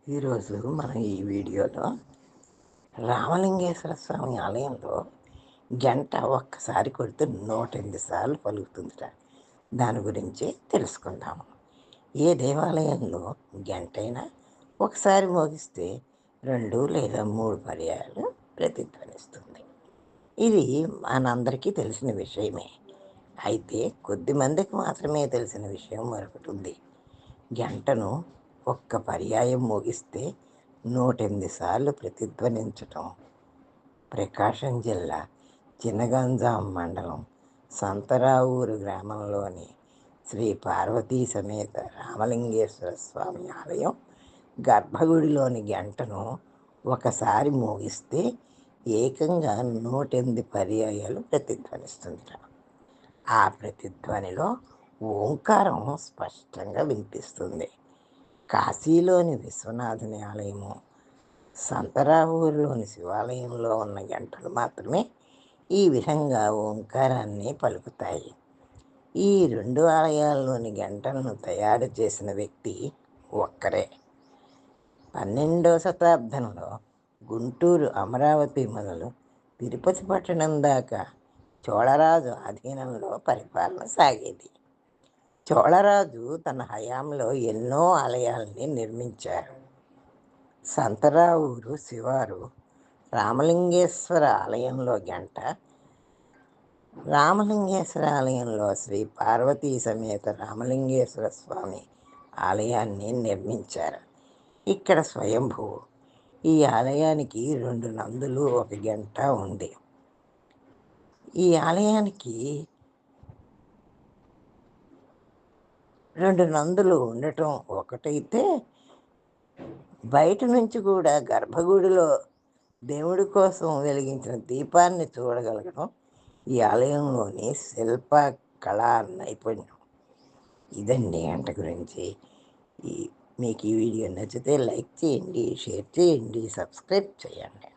ఈరోజు మనం ఈ వీడియోలో రామలింగేశ్వర స్వామి ఆలయంలో గంట ఒక్కసారి కొడితే 108 సార్లు పలుకుతుందిట. దాని గురించి తెలుసుకుందాము. ఏ దేవాలయంలో గంటైనా ఒకసారి మోగిస్తే 2 లేదా 3 పర్యాయాలు ప్రతిధ్వనిస్తుంది. ఇది మనందరికీ తెలిసిన విషయమే. అయితే కొద్ది మందికి మాత్రమే తెలిసిన విషయం మరొకటి ఉంది. గంటను ఒక్క పర్యాయం మోగిస్తే 108 సార్లు ప్రతిధ్వనించటం ప్రకాశం జిల్లా చినగంజాం మండలం సంతరావూరు గ్రామంలోని శ్రీ పార్వతీ సమేత రామలింగేశ్వర స్వామి ఆలయం గర్భగుడిలోని గంటను ఒకసారి మోగిస్తే ఏకంగా 108 పర్యాయాలు ప్రతిధ్వనిస్తుంది. ఆ ప్రతిధ్వనిలో ఓంకారం స్పష్టంగా వినిపిస్తుంది. కాశీలోని విశ్వనాథుని ఆలయము, సంతరావూరులోని శివాలయంలో ఉన్న గంటలు మాత్రమే ఈ విధంగా ఓంకారాన్ని పలుకుతాయి. ఈ 2 ఆలయాల్లోని గంటలను తయారు చేసిన వ్యక్తి ఒక్కరే. 12వ శతాబ్దంలో గుంటూరు, అమరావతి మొదలు తిరుపతి పట్టణం దాకా చోళరాజు ఆధీనంలో పరిపాలన సాగేది. చోళరాజు తన హయాంలో ఎన్నో ఆలయాల్ని నిర్మించారు. సంతరావూరు శివారు రామలింగేశ్వర ఆలయంలో గంట, రామలింగేశ్వర ఆలయంలో శ్రీ పార్వతీ సమేత రామలింగేశ్వర స్వామి ఆలయాన్ని నిర్మించారు. ఇక్కడ స్వయంభూ. ఈ ఆలయానికి 2 నందులు, 1 గంట ఉంది. ఈ ఆలయానికి 2 నందులు ఉండటం ఒకటైతే, బయట నుంచి కూడా గర్భగుడిలో దేవుడి కోసం వెలిగించిన దీపాన్ని చూడగలగడం ఈ ఆలయంలోని శిల్ప కళా నైపుణ్యం. ఇదండి గంట గురించి. మీకు ఈ వీడియో నచ్చితే లైక్ చేయండి, షేర్ చేయండి, సబ్స్క్రైబ్ చేయండి.